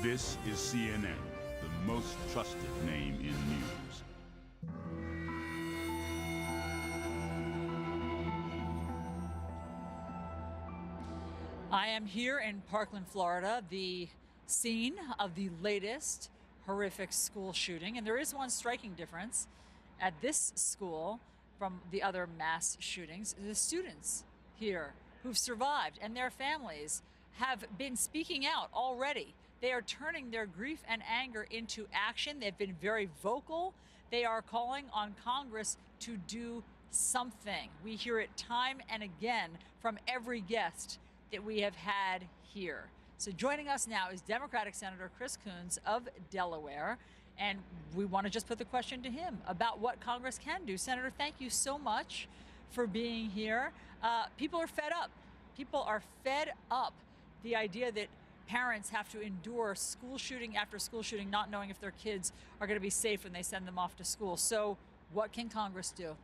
This is CNN, the most trusted name in news. I am here in Parkland, Florida, the scene of the latest horrific school shooting. And there is one striking difference at this school from the other mass shootings. The students here who've survived and their families have been speaking out already. They are turning their grief and anger into action. They've been very vocal. They are calling on Congress to do something. We hear it time and again from every guest that we have had here. So joining us now is Democratic Senator Chris Coons of Delaware. And we want to just put the question to him about what Congress can do. Senator, thank you so much for being here. People are fed up. People are fed up. The idea that parents have to endure school shooting after school shooting, not knowing if their kids are going to be safe when they send them off to school. So what can Congress do?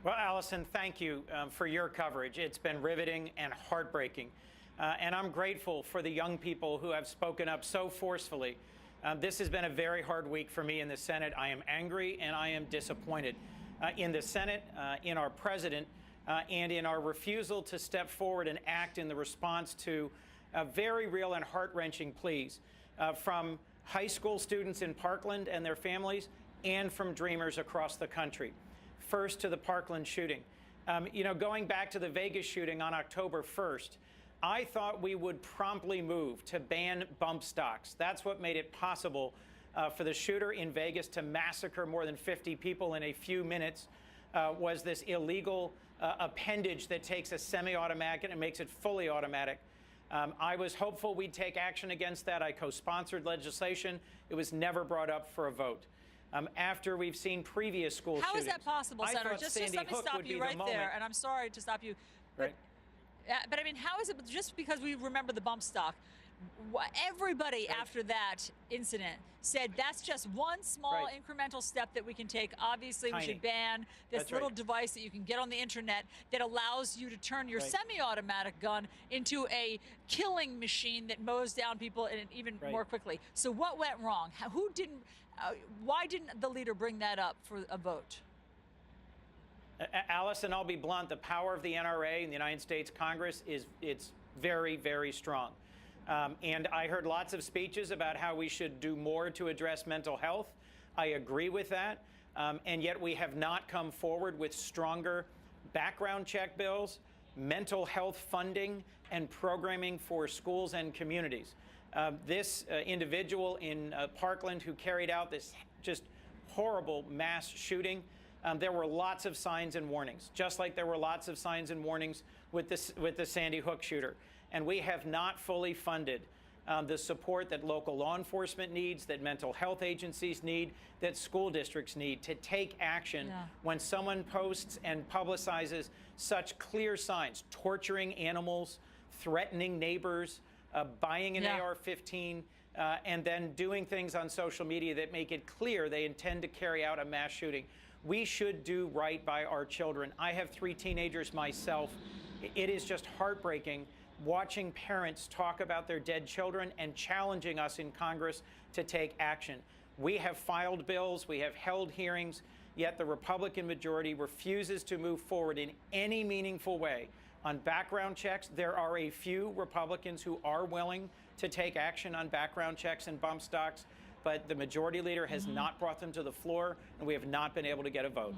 Well, Allison, thank you for your coverage. It's been riveting and heartbreaking. And I'm grateful for the young people who have spoken up so forcefully. This has been a very hard week for me in the Senate. I am angry and I am disappointed in the Senate, in our president, and in our refusal to step forward and act in the response to very real and heart-wrenching pleas from high school students in Parkland and their families and from dreamers across the country. First, to the Parkland shooting. Going back to the Vegas shooting on October 1st, I thought we would promptly move to ban bump stocks. That's what made it possible for the shooter in Vegas to massacre more than 50 people in a few minutes. Was this illegal appendage that takes a semi-automatic and makes it fully automatic. I was hopeful we'd take action against that. I co-sponsored legislation. It was never brought up for a vote. After we've seen previous school shootings. How is that possible, Senator? Just let me stop you right there, and I'm sorry to stop you. But I mean, how is it just because we remember the bump stock? Everybody after that incident said that's just one small incremental step that we can take. Obviously, we should ban this little device that you can get on the internet that allows you to turn your semi-automatic gun into a killing machine that mows down people and even more quickly. So what went wrong? Who didn't? Why didn't the leader bring that up for a vote? Allison, I'll be blunt. The power of the NRA in the United States Congress it's very, very strong. And I heard lots of speeches about how we should do more to address mental health. I agree with that. And yet we have not come forward with stronger background check bills, mental health funding, and programming for schools and communities. This individual in Parkland who carried out this just horrible mass shooting, there were lots of signs and warnings, just like there were lots of signs and warnings with the Sandy Hook shooter. And we have not fully funded the support that local law enforcement needs, that mental health agencies need, that school districts need to take action when someone posts and publicizes such clear signs, torturing animals, threatening neighbors, buying an AR-15, and then doing things on social media that make it clear they intend to carry out a mass shooting. We should do right by our children. I have 3 teenagers myself. It is just heartbreaking watching parents talk about their dead children and challenging us in Congress to take action. We have filed bills, we have held hearings, yet the Republican majority refuses to move forward in any meaningful way on background checks. There are a few Republicans who are willing to take action on background checks and bump stocks, but the majority leader has not brought them to the floor, and we have not been able to get a vote.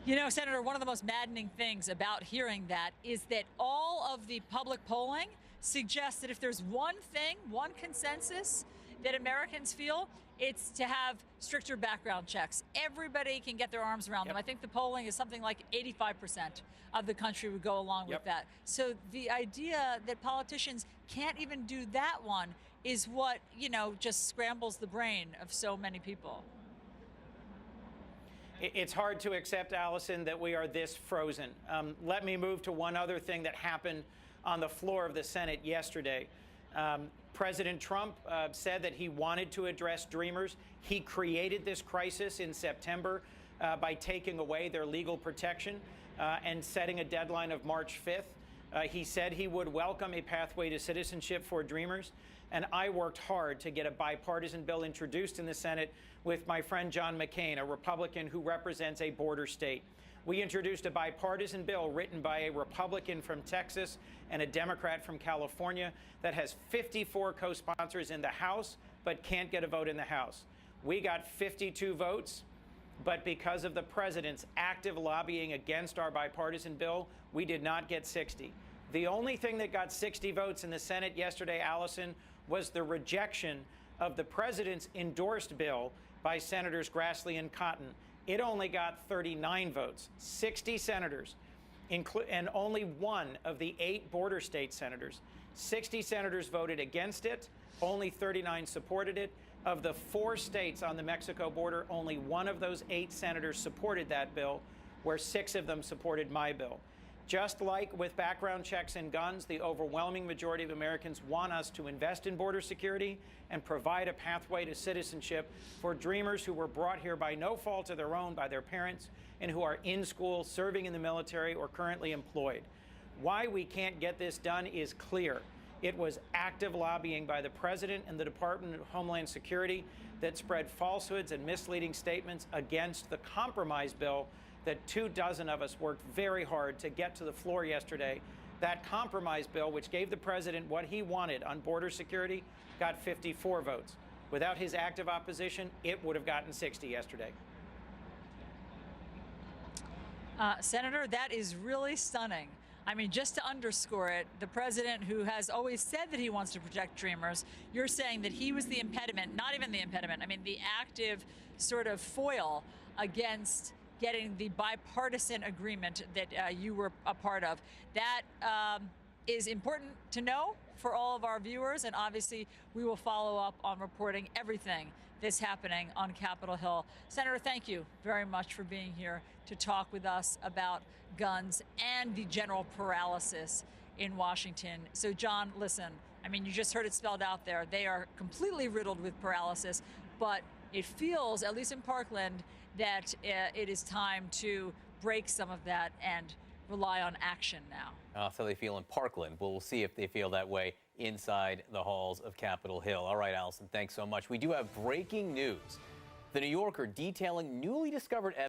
You know, Senator, one of the most maddening things about hearing that is that all of the public polling suggests that if there's one thing, one consensus that Americans feel, it's to have stricter background checks. Everybody can get their arms around them. I think the polling is something like 85% of the country would go along with that. So the idea that politicians can't even do that one is what, just scrambles the brain of so many people. It's hard to accept, Allison, that we are this frozen. Let me move to one other thing that happened on the floor of the Senate yesterday. President Trump said that he wanted to address Dreamers. He created this crisis in September by taking away their legal protection and setting a deadline of March 5th. He said he would welcome a pathway to citizenship for Dreamers, and I worked hard to get a bipartisan bill introduced in the Senate with my friend John McCain, a Republican who represents a border state. We introduced a bipartisan bill written by a Republican from Texas and a Democrat from California that has 54 co-sponsors in the House but can't get a vote in the House. We got 52 votes, but because of the president's active lobbying against our bipartisan bill, we did not get 60. The only thing that got 60 votes in the Senate yesterday, Allison, was the rejection of the president's endorsed bill by Senators Grassley and Cotton. It only got 39 votes, 60 senators, and only one of the 8 border state senators. 60 senators voted against it, only 39 supported it. Of the 4 states on the Mexico border, only one of those 8 senators supported that bill, where 6 of them supported my bill. Just like with background checks and guns, the overwhelming majority of Americans want us to invest in border security and provide a pathway to citizenship for Dreamers who were brought here by no fault of their own by their parents and who are in school, serving in the military, or currently employed. Why we can't get this done is clear. It was active lobbying by the president and the Department of Homeland Security that spread falsehoods and misleading statements against the compromise bill that 24 of us worked very hard to get to the floor yesterday. That compromise bill, which gave the president what he wanted on border security, got 54 votes. Without his active opposition, it would have gotten 60 yesterday. Senator, that is really stunning. I mean, just to underscore it, the president, who has always said that he wants to protect Dreamers, you're saying that he was the impediment, not even the impediment, I mean, the active sort of foil against getting the bipartisan agreement that you were a part of. That is important to know for all of our viewers, and obviously we will follow up on reporting everything that's happening on Capitol Hill. Senator, thank you very much for being here to talk with us about guns and the general paralysis in Washington. So, John, listen, I mean, you just heard it spelled out there. They are completely riddled with paralysis, but it feels, at least in Parkland, that it is time to break some of that and rely on action now. So they feel in Parkland. We'll see if they feel that way inside the halls of Capitol Hill. All right, Allison, thanks so much. We do have breaking news. The New Yorker detailing newly discovered evidence